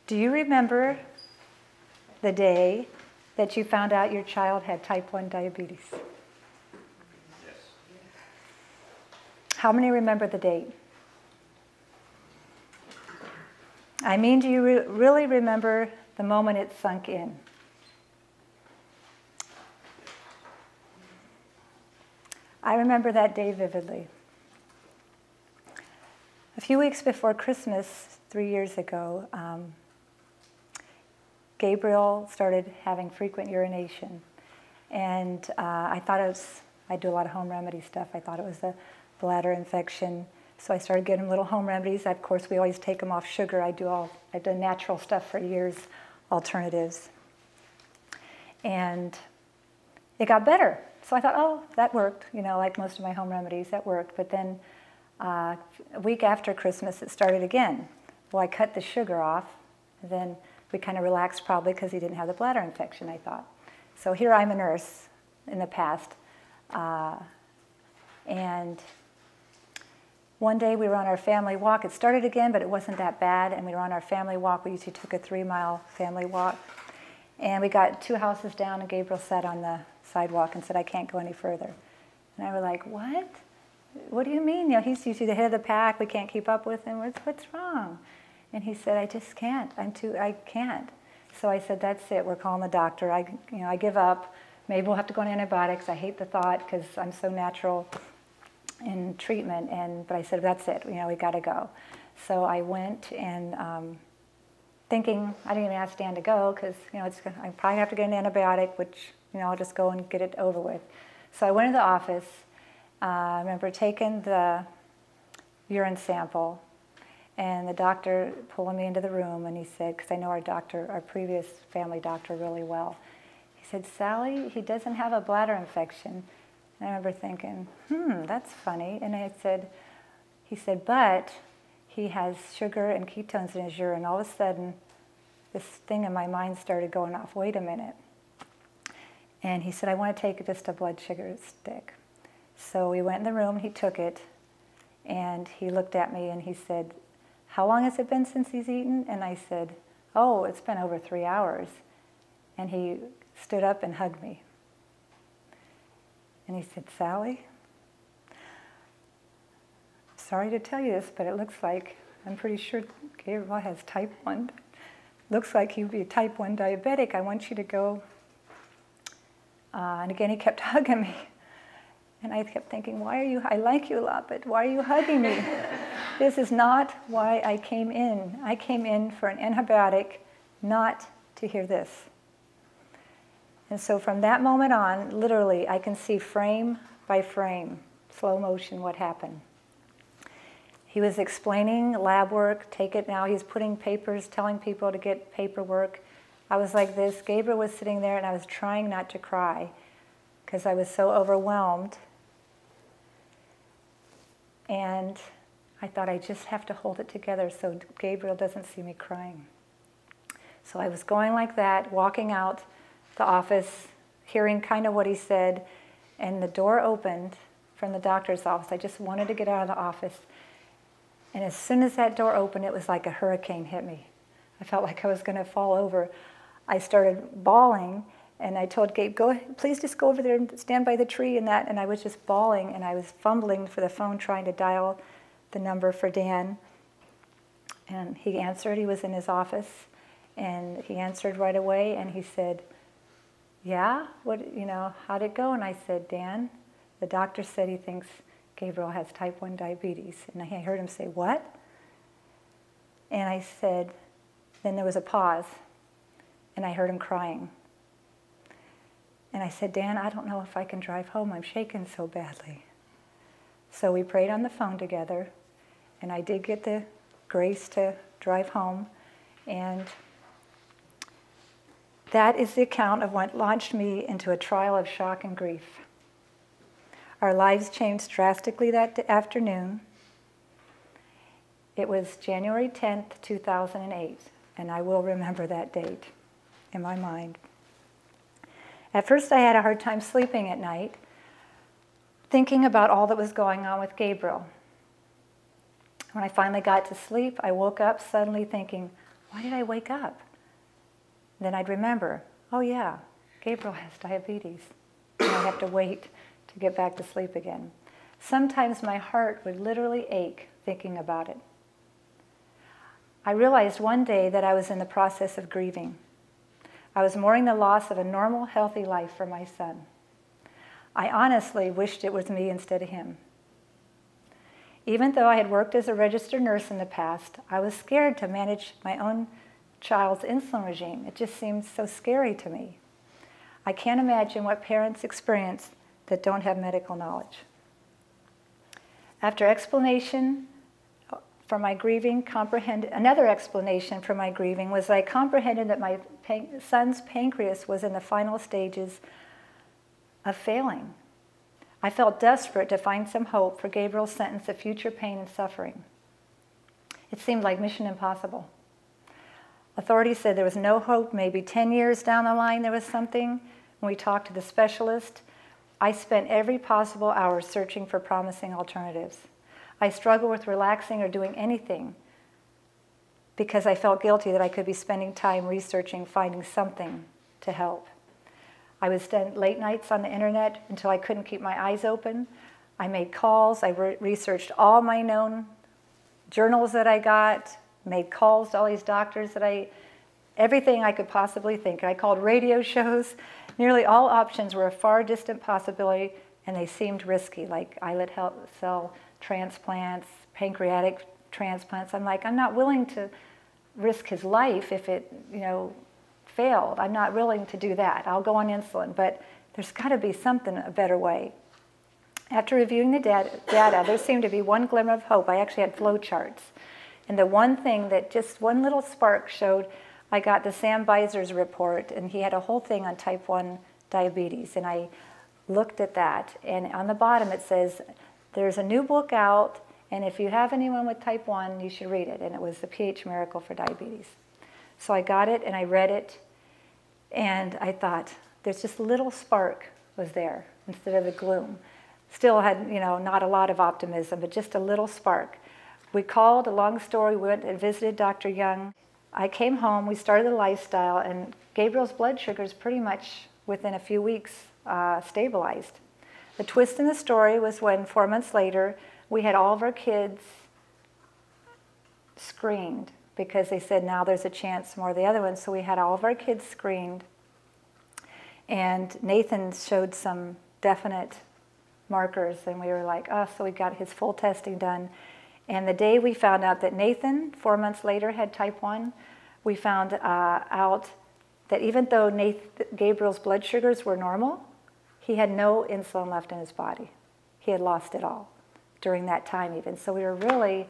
Do you remember the day that you found out your child had type 1 diabetes? Yes. How many remember the date? I mean, do you really remember the moment it sunk in? I remember that day vividly. A few weeks before Christmas, 3 years ago, Gabriel started having frequent urination. And I thought it was, I do a lot of home remedy stuff. I thought it was a bladder infection. So I started getting little home remedies. Of course, we always take them off sugar. I've done natural stuff for years, alternatives. And it got better. So I thought, oh, that worked. You know, like most of my home remedies, that worked. But then a week after Christmas, it started again. Well, I cut the sugar off. And then we kind of relaxed probably because he didn't have the bladder infection, I thought. So here I'm a nurse in the past. And one day we were on our family walk. It started again, but it wasn't that bad. And we were on our family walk. We usually took a 3-mile family walk. And we got 2 houses down, and Gabriel sat on the sidewalk and said, I can't go any further. And I was like, what? What do you mean? You know, he's usually the head of the pack. We can't keep up with him. What's wrong? And he said, I just can't. I can't. So I said, that's it. We're calling the doctor. I give up. Maybe we'll have to go on antibiotics. I hate the thought because I'm so natural in treatment. But I said, that's it. You know, we got to go. So I went and thinking, I didn't even ask Dan to go because, you know, I probably have to get an antibiotic, which, you know, I'll just go and get it over with. So I went to the office. I remember taking the urine sample, and the doctor pulling me into the room, and he said, because I know our previous family doctor really well, he said, Sally, he doesn't have a bladder infection. And I remember thinking, that's funny. And he said, but he has sugar and ketones in his urine. All of a sudden, this thing in my mind started going off. Wait a minute. And he said, I want to take just a blood sugar stick. So we went in the room, and he took it, and he looked at me, and he said, how long has it been since he's eaten? And I said, oh, it's been over 3 hours. And he stood up and hugged me. And he said, Sally, sorry to tell you this, but it looks like, I'm pretty sure Gabriel has type 1. Looks like he'd be a type 1 diabetic. I want you to go. And again, he kept hugging me. And I kept thinking, I like you a lot, but why are you hugging me? This is not why I came in. I came in for an antibiotic, not to hear this. And so from that moment on, literally, I can see frame by frame, slow motion, what happened. He was explaining lab work, take it now. He's putting papers, telling people to get paperwork. I was like this. Gabriel was sitting there, and I was trying not to cry because I was so overwhelmed. And I thought, I just have to hold it together so Gabriel doesn't see me crying. So I was going like that, walking out the office, hearing kind of what he said, and the door opened from the doctor's office. I just wanted to get out of the office. And as soon as that door opened, it was like a hurricane hit me. I felt like I was going to fall over. I started bawling, and I told Gabe, please just go over there and stand by the tree and that. And I was just bawling, and I was fumbling for the phone trying to dial the number for Dan. And he answered. He was in his office, and he answered right away, and he said, yeah, how'd it go? And I said, Dan, the doctor said he thinks Gabriel has type 1 diabetes. And I heard him say, what? And I said, then there was a pause, and I heard him crying. And I said, Dan, I don't know if I can drive home. I'm shaking so badly. So we prayed on the phone together, and I did get the grace to drive home. And that is the account of what launched me into a trial of shock and grief. Our lives changed drastically that afternoon. It was January 10th, 2008, and I will remember that date in my mind. At first, I had a hard time sleeping at night, thinking about all that was going on with Gabriel. When I finally got to sleep, I woke up suddenly thinking, why did I wake up? Then I'd remember, oh yeah, Gabriel has diabetes. And I have to wait to get back to sleep again. Sometimes my heart would literally ache thinking about it. I realized one day that I was in the process of grieving. I was mourning the loss of a normal, healthy life for my son. I honestly wished it was me instead of him. Even though I had worked as a registered nurse in the past, I was scared to manage my own child's insulin regime. It just seemed so scary to me. I can't imagine what parents experience that don't have medical knowledge. After explanation for my grieving, another explanation for my grieving was that I comprehended that my son's pancreas was in the final stages of failing. I felt desperate to find some hope for Gabriel's sentence of future pain and suffering. It seemed like mission impossible. Authorities said there was no hope. Maybe 10 years down the line there was something. When we talked to the specialist, I spent every possible hour searching for promising alternatives. I struggled with relaxing or doing anything because I felt guilty that I could be spending time researching, finding something to help. I would spend late nights on the internet until I couldn't keep my eyes open. I made calls. I researched all my known journals that I got, made calls to all these doctors everything I could possibly think. I called radio shows. Nearly all options were a far distant possibility, and they seemed risky, like islet cell transplants, pancreatic transplants. I'm like, I'm not willing to risk his life if it, failed. I'm not willing to do that. I'll go on insulin, but there's got to be a better way. After reviewing the data, there seemed to be one glimmer of hope. I actually had flow charts. And the one thing that just one little spark showed, I got the Sam Beiser's report, and he had a whole thing on type 1 diabetes. And I looked at that, and on the bottom it says, there's a new book out, and if you have anyone with type 1, you should read it. And it was The pH Miracle for Diabetes. So I got it, and I read it, and I thought, there's just a little spark was there instead of the gloom. Still had, not a lot of optimism, but just a little spark. We called, a long story, we went and visited Dr. Young. I came home, we started the lifestyle, and Gabriel's blood sugars pretty much within a few weeks stabilized. The twist in the story was when 4 months later, we had all of our kids screened because they said now there's a chance more of the other ones. So we had all of our kids screened, and Nathan showed some definite markers, and we were like, oh, so we got his full testing done. And the day we found out that Nathan, 4 months later, had type 1, we found out that even though Gabriel's blood sugars were normal, he had no insulin left in his body. He had lost it all during that time even. So we were really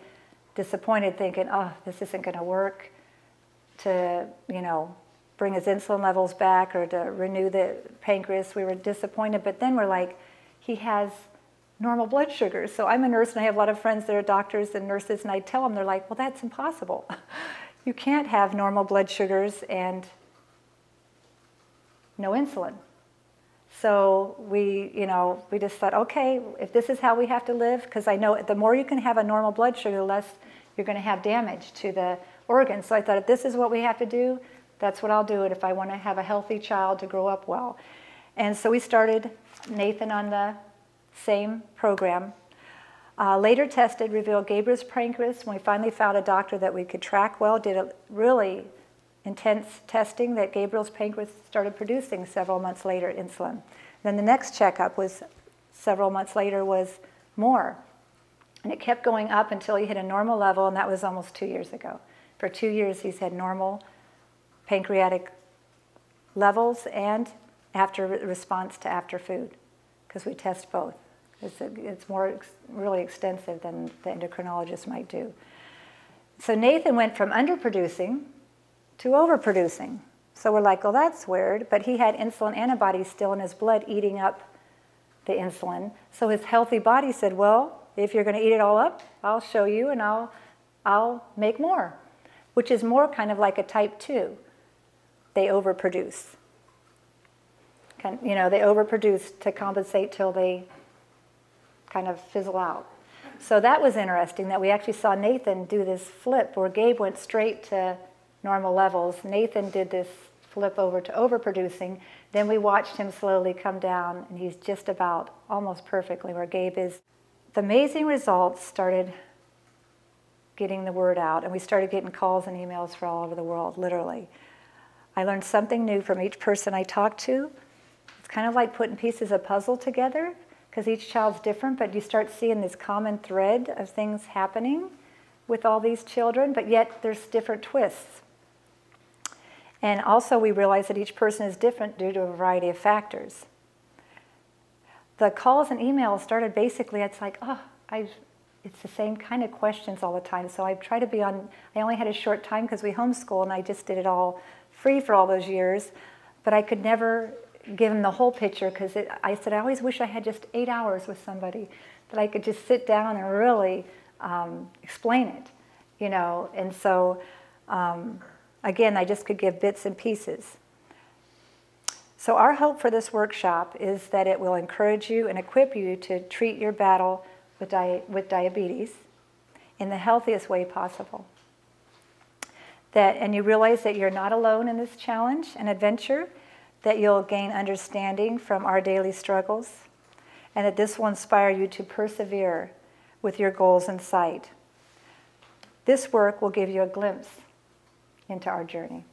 disappointed, thinking, oh, this isn't going to work to, bring his insulin levels back or to renew the pancreas. We were disappointed, but then we're like, he has normal blood sugars. So I'm a nurse, and I have a lot of friends that are doctors and nurses, and I tell them, they're like, well, that's impossible. You can't have normal blood sugars and no insulin. So we just thought, okay, if this is how we have to live, because I know the more you can have a normal blood sugar, the less you're going to have damage to the organs. So I thought, if this is what we have to do, that's what I'll do it if I want to have a healthy child to grow up well. And so we started Nathan on the same program. Later tested revealed Gabriel's pancreas. When we finally found a doctor that we could track well, did a really intense testing, that Gabriel's pancreas started producing several months later insulin. Then the next checkup was several months later was more. And it kept going up until he hit a normal level, and that was almost 2 years ago. For 2 years he's had normal pancreatic levels and after response to after food, because we test both. It's more really extensive than the endocrinologist might do. So Nathan went from underproducing to overproducing. So we're like, well, that's weird, but he had insulin antibodies still in his blood eating up the insulin. So his healthy body said, well, if you're going to eat it all up, I'll show you, and I'll make more, which is more kind of like a type 2. They overproduce. They overproduce to compensate till they kind of fizzle out. So that was interesting, that we actually saw Nathan do this flip where Gabe went straight to normal levels. Nathan did this flip over to overproducing. Then we watched him slowly come down, and he's just about almost perfectly where Gabe is. The amazing results started getting the word out, and we started getting calls and emails from all over the world, literally. I learned something new from each person I talked to. It's kind of like putting pieces of puzzle together, because each child's different, but you start seeing this common thread of things happening with all these children, but yet there's different twists. And also we realize that each person is different due to a variety of factors. The calls and emails started basically, it's like, it's the same kind of questions all the time. So I try to be on, I only had a short time because we homeschool and I just did it all free for all those years, but I could never give them the whole picture because I said, I always wish I had just 8 hours with somebody, that I could just sit down and really explain it, you know. And so, again, I just could give bits and pieces. So our hope for this workshop is that it will encourage you and equip you to treat your battle with diabetes in the healthiest way possible. And you realize that you're not alone in this challenge and adventure, that you'll gain understanding from our daily struggles, and that this will inspire you to persevere with your goals in sight. This work will give you a glimpse into our journey.